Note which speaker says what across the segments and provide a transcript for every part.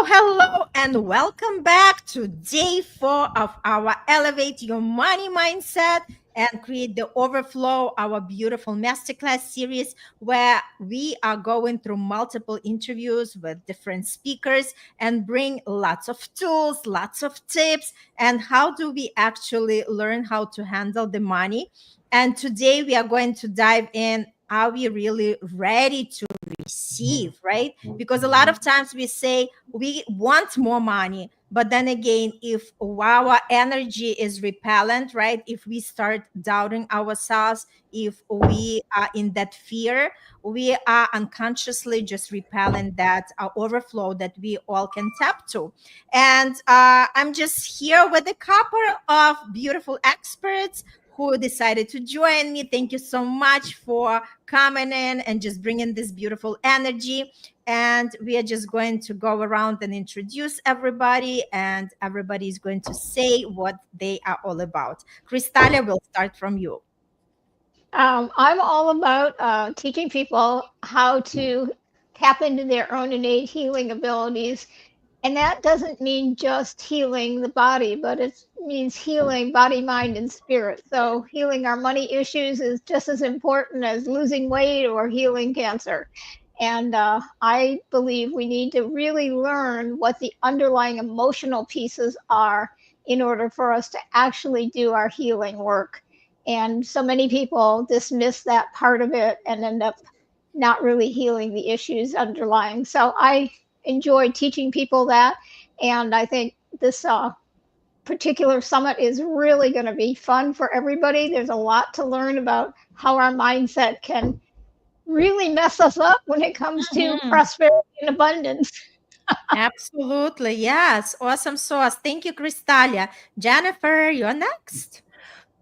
Speaker 1: Hello, and welcome back to day 4 of our Elevate Your Money Mindset and Create the Overflow, our beautiful masterclass series, where we are going through multiple interviews with different speakers and bring lots of tools, lots of tips, and how do we actually learn how to handle the money. And today we are going to dive in. Are we really ready to receive, right? Because a lot of times we say we want more money, but then again, if our energy is repellent, right? If we start doubting ourselves, if we are in that fear, we are unconsciously just repelling that overflow that we all can tap to. And I'm just here with a couple of beautiful experts who decided to join me. Thank you so much for coming in and just bringing this beautiful energy. And we are just going to go around and introduce everybody, and everybody is going to say what they are all about. Krystalya, will start from you.
Speaker 2: I'm all about teaching people how to tap into their own innate healing abilities. And that doesn't mean just healing the body, but it means healing body, mind, and spirit. So, healing our money issues is just as important as losing weight or healing cancer. And I believe we need to really learn what the underlying emotional pieces are in order for us to actually do our healing work. And so many people dismiss that part of it and end up not really healing the issues underlying. So I enjoy teaching people that. And I think this particular summit is really going to be fun for everybody. There's a lot to learn about how our mindset can really mess us up when it comes to
Speaker 1: Mhm.
Speaker 2: prosperity and abundance.
Speaker 1: Absolutely. Yes. Awesome sauce. Thank you, Krystalya. Jennifer, you're next.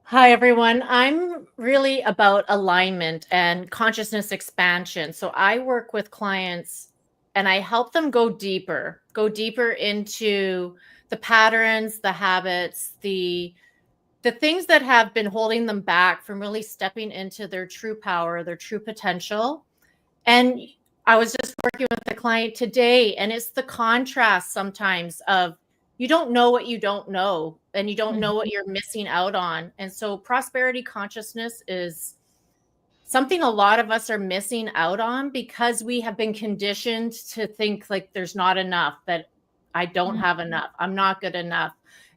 Speaker 3: Hi, everyone. I'm really about alignment and consciousness expansion. So I work with clients and I help them go deeper into the patterns, the habits, the things that have been holding them back from really stepping into their true power, their true potential. And I was just working with a client today, and it's the contrast sometimes of you don't know what you don't know, and you don't know what you're missing out on. And so prosperity consciousness is something a lot of us are missing out on because we have been conditioned to think like there's not enough, that I don't have enough, I'm not good enough.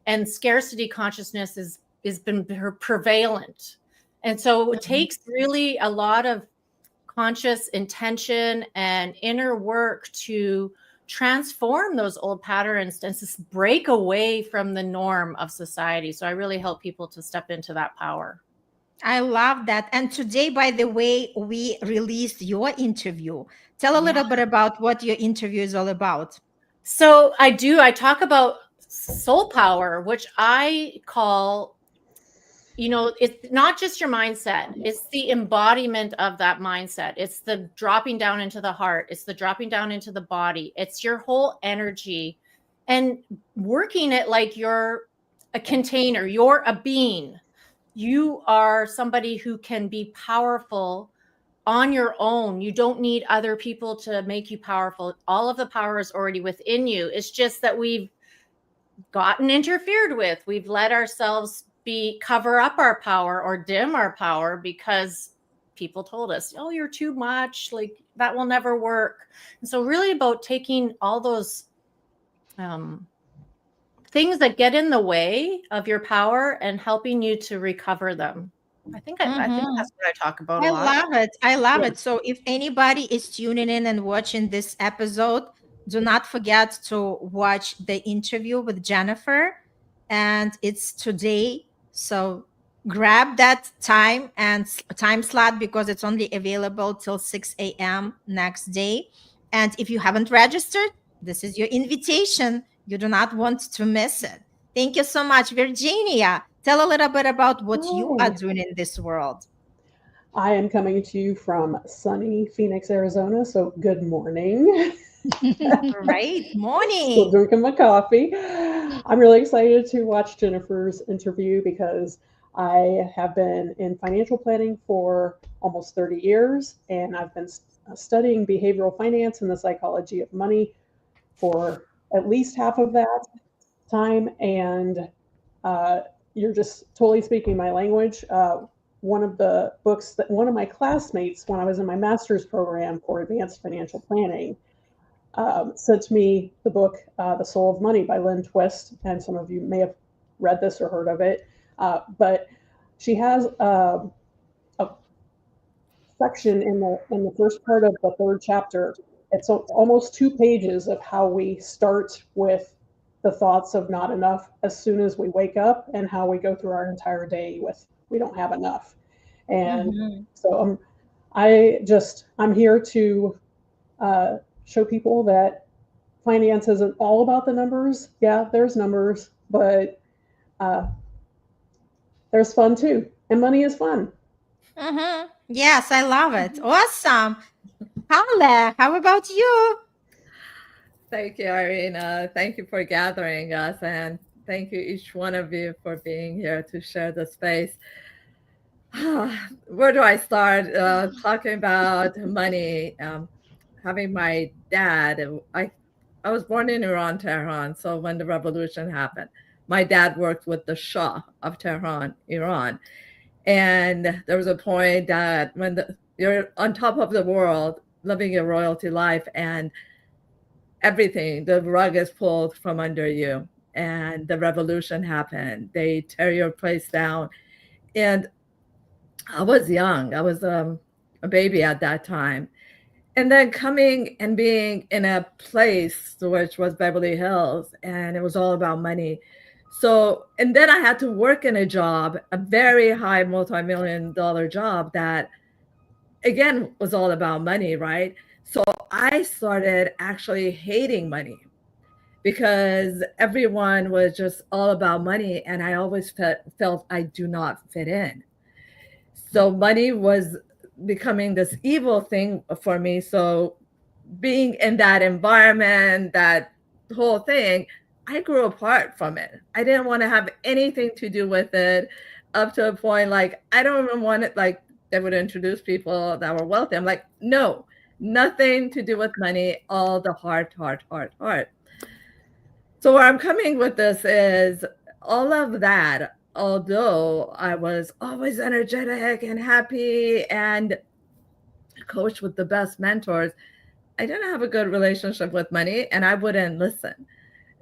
Speaker 3: And scarcity consciousness is been prevalent. And so it takes really a lot of conscious intention and inner work to transform those old patterns and just break away from the norm of society. So I really help people to step into that power.
Speaker 1: I love that. And today, by the way, we released your interview. Tell a
Speaker 3: Yeah.
Speaker 1: little bit about what your interview is all about.
Speaker 3: So I talk about soul power, which I call, it's not just your mindset, it's the embodiment of that mindset. It's the dropping down into the heart, it's the dropping down into the body, it's your whole energy, and working it like you're a container, you're a being. You are somebody who can be powerful on your own. You don't need other people to make you powerful. All of the power is already within you. It's just that we've gotten interfered with. We've let ourselves cover up our power or dim our power because people told us, oh, you're too much, like that will never work. And so really about taking all those things that get in the way of your power and helping you to recover them. I think
Speaker 1: Mhm.
Speaker 3: that's what I talk about a
Speaker 1: I
Speaker 3: lot.
Speaker 1: love it. I love
Speaker 3: Yeah.
Speaker 1: it. So, if anybody is tuning in and watching this episode, do not forget to watch the interview with Jennifer. And it's today. So, grab that time and time slot because it's only available till 6 a.m. next day. And if you haven't registered, this is your invitation. You do not want to miss it. Thank you so much, Virginia. Tell a little bit about what you are
Speaker 4: Hi,
Speaker 1: doing in this world.
Speaker 4: I am coming to you from sunny Phoenix, Arizona. So, good morning.
Speaker 1: Great
Speaker 4: Still
Speaker 1: morning.
Speaker 4: drinking my coffee. I'm really excited to watch Jennifer's interview because I have been in financial planning for almost 30 years and I've been studying behavioral finance and the psychology of money for at least half of that time, and you're just totally speaking my language. One of the books that one of my classmates, when I was in my master's program for advanced financial planning, sent me the book The Soul of Money by Lynn Twist, and some of you may have read this or heard of it. But she has a section in the first part of the third chapter. It's almost 2 pages of how we start with the thoughts of not enough as soon as we wake up, and how we go through our entire day with we don't have enough. And so I'm here to show people that finance isn't all about the numbers. Yeah, there's numbers, but there's fun too, and money is fun.
Speaker 1: Yes, I love it. Awesome. Haleh, how about you?
Speaker 5: Thank you, Irina. Thank you for gathering us, and thank you each one of you for being here to share the space. Where do I start talking about money? Having my dad, I was born in Iran, Tehran. So when the revolution happened, my dad worked with the Shah of Tehran, Iran. And there was a point that when you're on top of the world, living a royalty life, and everything, the rug is pulled from under you, and the revolution happened. They tear your place down. And I was young. I was a baby at that time. And then coming and being in a place which was Beverly Hills, and it was all about money. So, and then I had to work in a job, a very high multi-million-dollar job that, again, was all about money, right? So I started actually hating money because everyone was just all about money, and I always felt I do not fit in. So money was becoming this evil thing for me. So being in that environment, that whole thing, I grew apart from it. I didn't want to have anything to do with it, up to a point like I don't even want it. Like they would introduce people that were wealthy. I'm like, no, nothing to do with money. All the heart. So where I'm coming with this is all of that. Although I was always energetic and happy and coached with the best mentors, I didn't have a good relationship with money, and I wouldn't listen.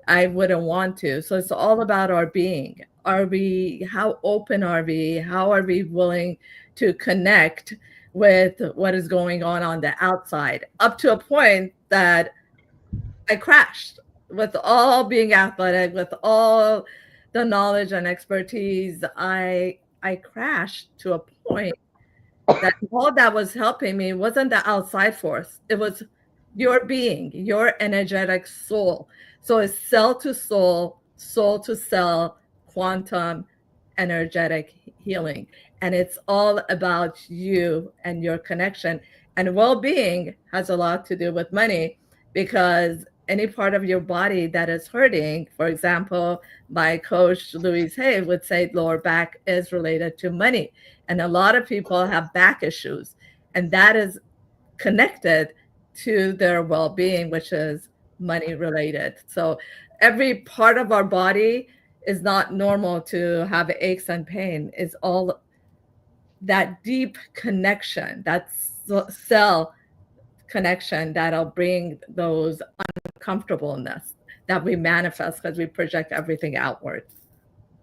Speaker 5: I wouldn't want to. So it's all about our being. How open are we? How are we willing to connect with what is going on the outside? Up to a point that I crashed with all being athletic, with all the knowledge and expertise. I crashed to a point that all that was helping me wasn't the outside force. It was your being, your energetic soul. So it's cell to soul, soul to cell, quantum energetic healing. And it's all about you and your connection. And well-being has a lot to do with money, because any part of your body that is hurting, for example, my coach, Louise Hay, would say lower back is related to money. And a lot of people have back issues, and that is connected to their well-being, which is money related. So every part of our body is not normal to have aches and pain. It's all that deep connection, that cell connection that'll bring those uncomfortableness that we manifest because we project everything outward.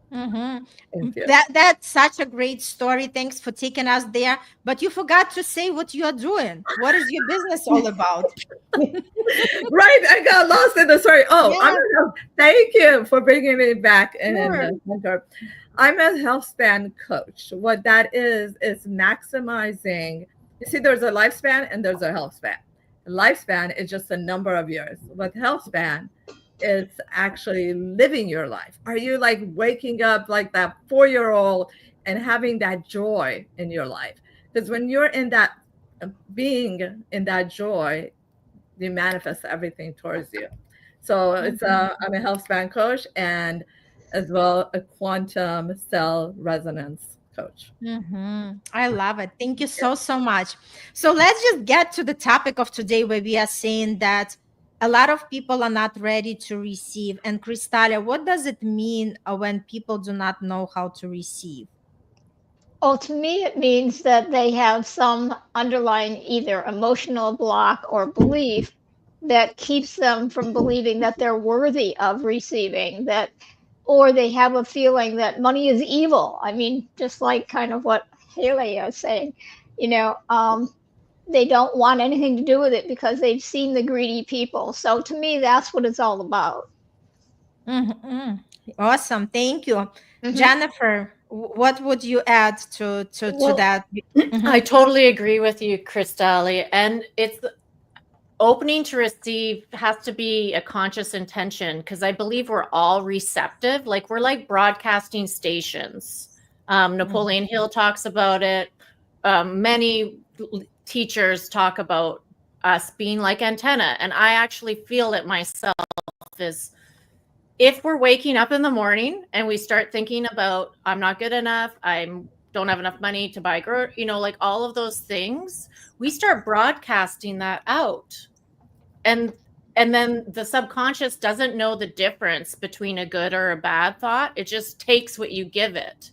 Speaker 1: That's such a great story. Thanks for taking us there. But you forgot to say what you are doing. What is your business all about?
Speaker 5: Right, I got lost in the story. Thank you for bringing me back in the center. I'm a health span coach. What that is maximizing. You see, there's a lifespan and there's a health span. Lifespan is just a number of years. But health span is actually living your life. Are you like waking up like that 4-year-old and having that joy in your life? Because when you're in that being in that joy, you manifest everything towards you. So it's I'm a health span coach, and as well a quantum cell resonance coach.
Speaker 1: I love it. Thank you so much. So let's just get to the topic of today, where we are saying that a lot of people are not ready to receive. And Krystalya, what does it mean when people do not know how to receive?
Speaker 2: Oh, to me, it means that they have some underlying either emotional block or belief that keeps them from believing that they're worthy of receiving that, or they have a feeling that money is evil. I mean, just like kind of what Haleh was saying, you know, they don't want anything to do with it because they've seen the greedy people. So to me, that's what it's all about.
Speaker 1: Mhm. Awesome. Thank you.
Speaker 2: Mhm.
Speaker 1: Jennifer, what would you add to
Speaker 3: Well,
Speaker 1: that?
Speaker 3: I totally agree with you, Krystalya. And it's opening to receive has to be a conscious intention, because I believe we're all receptive. Like we're like broadcasting stations. Napoleon Hill talks about it. Many teachers talk about us being like antenna. And I actually feel it myself is if we're waking up in the morning and we start thinking about, I'm not good enough, don't have enough money to buy, like all of those things, we start broadcasting that out. And then the subconscious doesn't know the difference between a good or a bad thought. It just takes what you give it.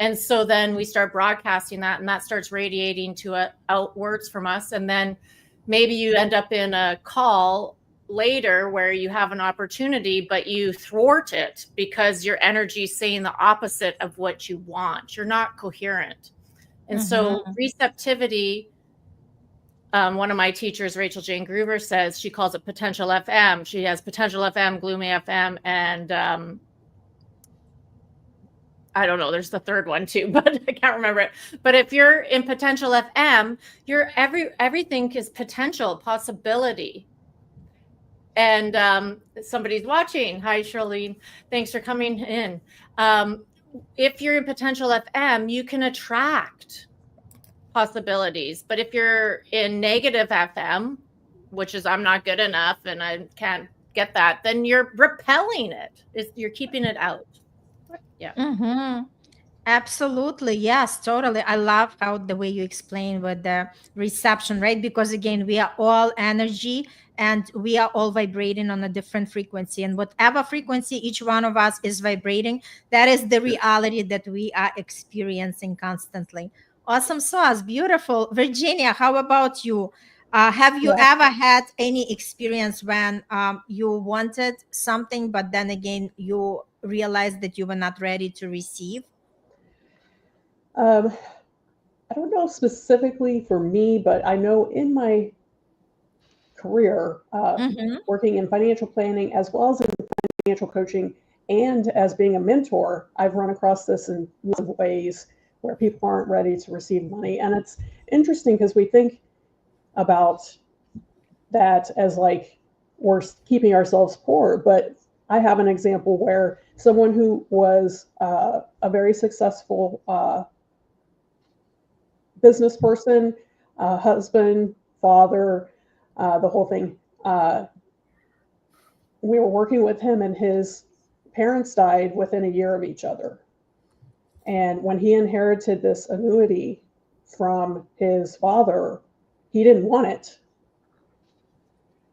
Speaker 3: And so then we start broadcasting that, and that starts radiating to outwards from us. And then maybe you end up in a call later where you have an opportunity, but you thwart it because your energy is saying the opposite of what you want. You're not coherent. And so receptivity, one of my teachers, Rachel Jane Gruber, says she calls it potential FM. She has potential FM, gloomy FM, and I don't know, there's the third one too, but I can't remember it. But if you're in potential FM, everything is potential, possibility. And somebody's watching. Hi, Charlene. Thanks for coming in. If you're in potential FM, you can attract possibilities. But if you're in negative FM, which is I'm not good enough and I can't get that, then you're repelling it. You're keeping it out. Yeah.
Speaker 1: Absolutely. Yes, totally. I love how the way you explain with the reception, right? Because again, we are all energy and we are all vibrating on a different frequency. And whatever frequency each one of us is vibrating, that is the reality that we are experiencing constantly. Awesome sauce. Beautiful. Virginia, how about you? Have you
Speaker 4: Yeah.
Speaker 1: ever had any experience when you wanted something, but then again, you realized that you were not ready to receive?
Speaker 4: I don't know specifically for me, but I know in my career, working in financial planning as well as in financial coaching and as being a mentor, I've run across this in lots of ways where people aren't ready to receive money. And it's interesting because we think about that as like we're keeping ourselves poor. But I have an example where someone who was a very successful business person, husband, father, the whole thing. We were working with him, and his parents died within a year of each other. And when he inherited this annuity from his father, he didn't want it.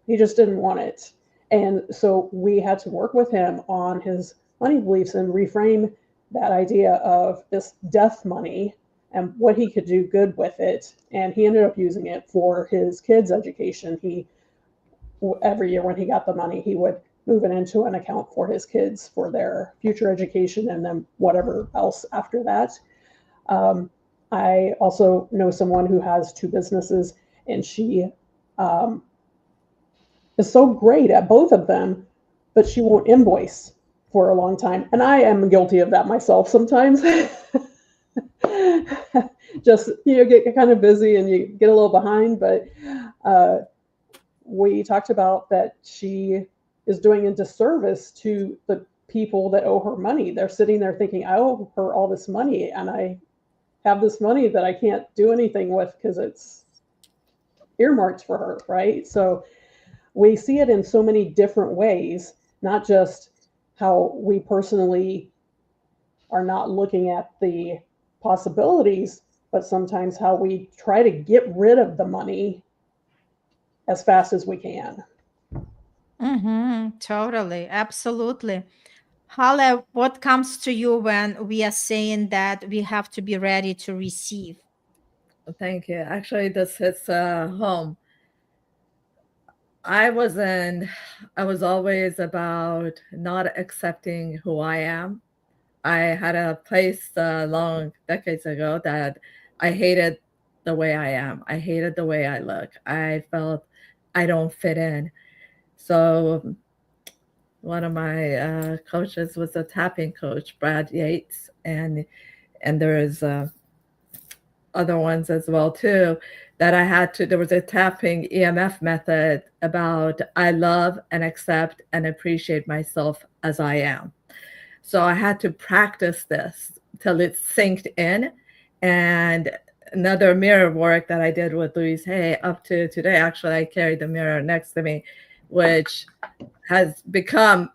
Speaker 4: He just didn't want it. And so we had to work with him on his money beliefs and reframe that idea of this death money and what he could do good with it. And he ended up using it for his kids' education. Every year when he got the money, he would move it into an account for his kids for their future education and then whatever else after that. I also know someone who has two businesses, and she is so great at both of them, but she won't invoice for a long time. And I am guilty of that myself sometimes. Just, get kind of busy and you get a little behind. But we talked about that she is doing a disservice to the people that owe her money. They're sitting there thinking, I owe her all this money, and I have this money that I can't do anything with because it's earmarked for her, right? So we see it in so many different ways, not just how we personally are not looking at the possibilities, but sometimes how we try to get rid of the money as fast as we can.
Speaker 1: Totally. Absolutely. Haleh, what comes to you when we are saying that we have to be ready to receive?
Speaker 5: Thank you. Actually, this hits home. I wasn't, I was always about not accepting who I am. I had a place long decades ago that I hated the way I am. I hated the way I look. I felt I don't fit in. So one of my coaches was a tapping coach, Brad Yates, and there's other ones as well too that I had to. There was a tapping EMF method about I love and accept and appreciate myself as I am. So I had to practice this till it sinked in. And another mirror work that I did with Louise Hay up to today, actually, I carry the mirror next to me, which has become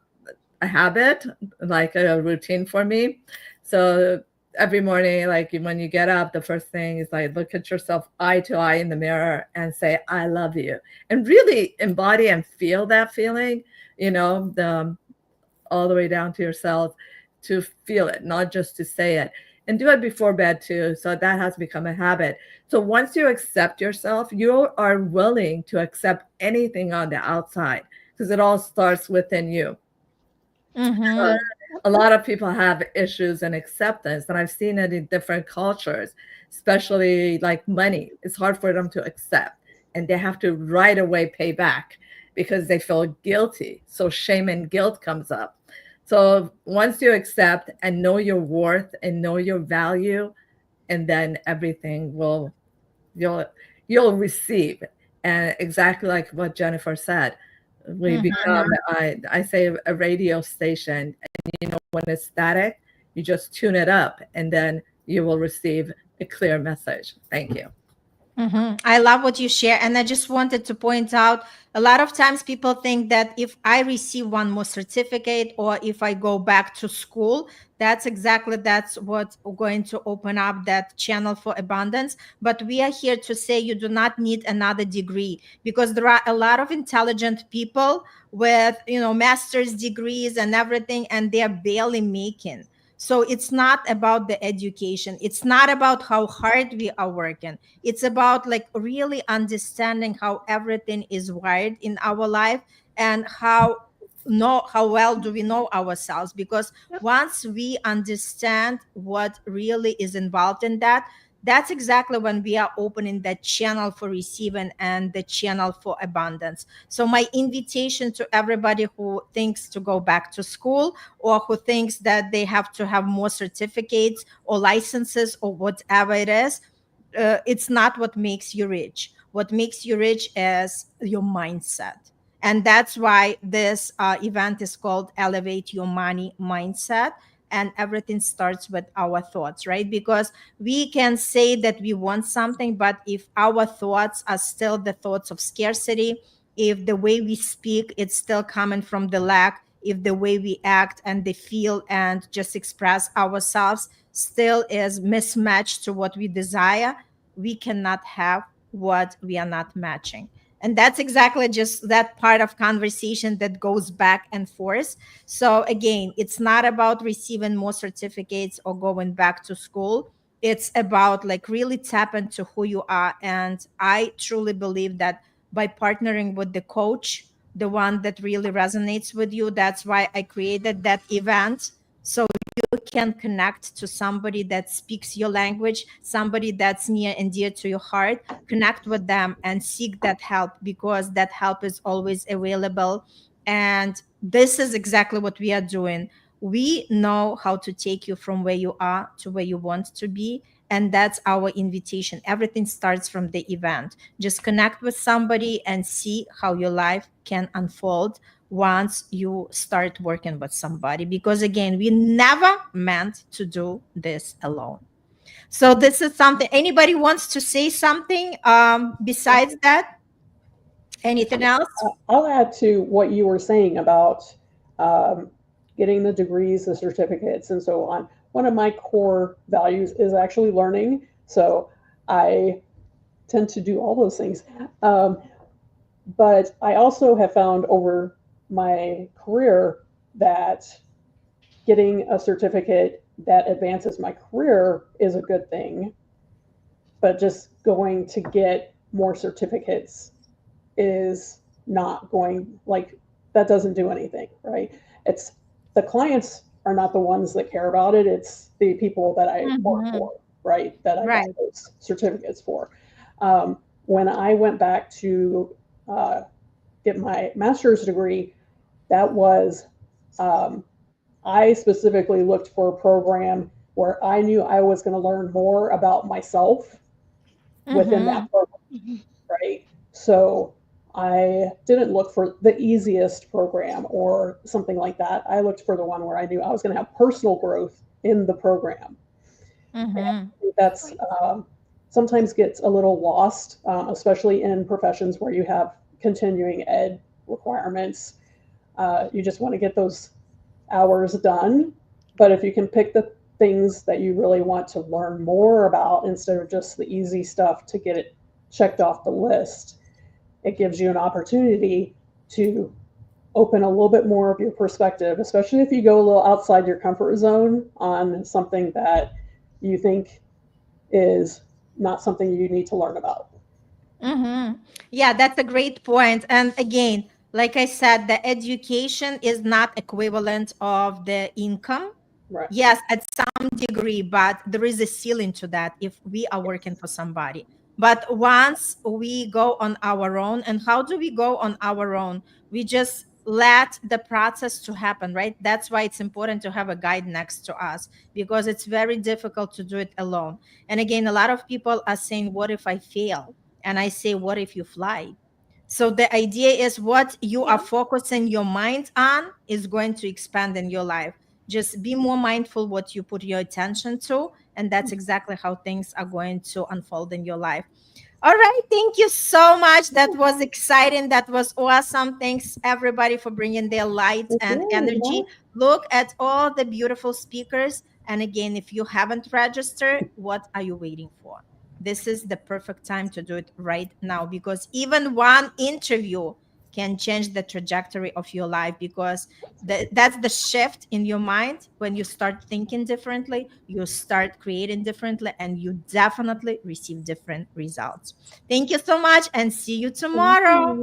Speaker 5: a habit, like a routine for me. So every morning, like when you get up, the first thing is like look at yourself eye to eye in the mirror and say, I love you. And really embody and feel that feeling, the all the way down to yourself to feel it, not just to say it. And do it before bed too. So that has become a habit. So once you accept yourself, you are willing to accept anything on the outside because it all starts within you.
Speaker 1: Mm-hmm.
Speaker 5: A lot of people have issues in acceptance, and I've seen it in different cultures, especially like money. It's hard for them to accept, and they have to right away pay back because they feel guilty. So shame and guilt comes up. So once you accept and know your worth and know your value, and then everything will you'll you'll receive. And exactly like what Jennifer said, we become I say a radio station, and when it's static, you just tune it up and then you will receive a clear message. Thank you.
Speaker 1: I love what you share. And I just wanted to point out a lot of times people think that if I receive one more certificate or if I go back to school, that's what's going to open up that channel for abundance. But we are here to say you do not need another degree because there are a lot of intelligent people with, master's degrees and everything, and they are barely making. So it's not about the education. It's not about how hard we are working. It's about like really understanding how everything is wired in our life and how well do we know ourselves, because once we understand what really is involved in that, that's exactly when we are opening that channel for receiving and the channel for abundance. So my invitation to everybody who thinks to go back to school or who thinks that they have to have more certificates or licenses or whatever it is, it's not what makes you rich. What makes you rich is your mindset. And that's why this event is called Elevate Your Money Mindset. And everything starts with our thoughts, right? Because we can say that we want something, but if our thoughts are still the thoughts of scarcity, if the way we speak, it's still coming from the lack, if the way we act and the feel and just express ourselves still is mismatched to what we desire, we cannot have what we are not matching. And that's exactly just that part of conversation that goes back and forth. So again, it's not about receiving more certificates or going back to school. It's about like really tap into who you are. And I truly believe that by partnering with the coach, the one that really resonates with you, that's why I created that event. So you can connect to somebody that speaks your language, somebody that's near and dear to your heart, connect with them and seek that help, because that help is always available. And this is exactly what we are doing. We know how to take you from where you are to where you want to be. And that's our invitation. Everything starts from the event. Just connect with somebody and see how your life can unfold once you start working with somebody, because again, we never meant to do this alone. So this is something, anybody wants to say something besides that? Anything else?
Speaker 4: I'll add to what you were saying about um, getting the degrees, the certificates, and so on. One of my core values is actually learning. So I tend to do all those things. But I also have found over my career that getting a certificate that advances my career is a good thing, but just going to get more certificates is not going, like, that doesn't do anything, right? It's the clients are not the ones that care about it. It's the people that I work
Speaker 1: Mhm.
Speaker 4: for, right? That I got
Speaker 1: Right.
Speaker 4: those certificates for. When I went back to get my master's degree, that was, um, I specifically looked for a program where I knew I was going to learn more about myself within that
Speaker 1: Mhm.
Speaker 4: program,
Speaker 2: Mhm.
Speaker 4: right? So I didn't look for the easiest program or something like that. I looked for the one where I knew I was going to have personal growth in the program. And I
Speaker 1: Mhm.
Speaker 4: think that's sometimes gets a little lost, especially in professions where you have continuing ed requirements. You just want to get those hours done. But if you can pick the things that you really want to learn more about instead of just the easy stuff to get it checked off the list, it gives you an opportunity to open a little bit more of your perspective, especially if you go a little outside your comfort zone on something that you think is not something you need to learn about.
Speaker 1: Mm-hmm. Yeah, that's a great point. And again, like I said, the education is not equivalent of the income.
Speaker 4: Right.
Speaker 1: Yes, at some degree, but there is a ceiling to that if we are working for somebody. But once we go on our own, and how do we go on our own? We just let the process to happen, right? That's why it's important to have a guide next to us, because it's very difficult to do it alone. And again, a lot of people are saying, what if I fail? And I say, what if you fly? So the idea is what you are
Speaker 2: Yeah.
Speaker 1: focusing your mind on is going to expand in your life. Just be more mindful what you put your attention to, and that's exactly how things are going to unfold in your life. All right, thank you so much. That was exciting. That was awesome. Thanks everybody for bringing their light
Speaker 4: Thank
Speaker 1: and
Speaker 4: you.
Speaker 1: energy. Look at all the beautiful speakers. And again, if you haven't registered, what are you waiting for? This is the perfect time to do it right now, because even one interview can change the trajectory of your life, because that's the shift in your mind. When you start thinking differently, you start creating differently, and you definitely receive different results. Thank you so much, and see you
Speaker 4: Thank
Speaker 1: tomorrow.
Speaker 4: you.